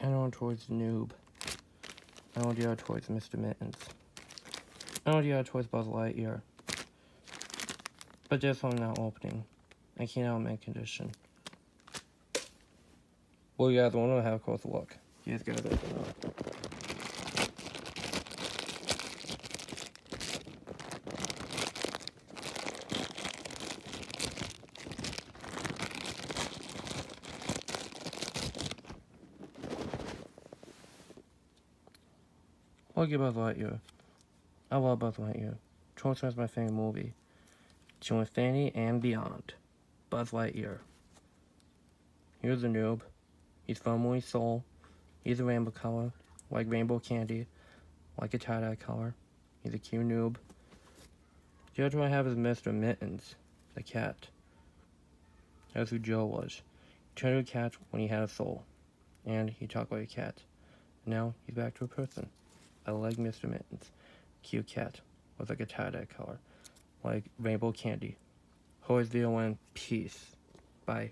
I don't towards Noob. I don't do towards Mr. Mittens. I don't do towards Buzz Lightyear. But this one not opening. I can't out mint condition. Well, you guys want to have a closer look. You guys gotta open up. Look at Buzz Lightyear. I love Buzz Lightyear. Toy Story is my favorite movie. To infinity and beyond. Buzz Lightyear. Here's a noob. He's from Movie Soul. He's a rainbow color, like rainbow candy, like a tie-dye color. He's a cute noob. The other one I have is Mr. Mittens, the cat. That's who Joe was. He turned into a cat when he had a soul. And he talked like a cat. Now he's back to a person. I like Mr. Mittens. Cute cat with like a tie-dye color, like rainbow candy. Hope this video went. Peace. Bye.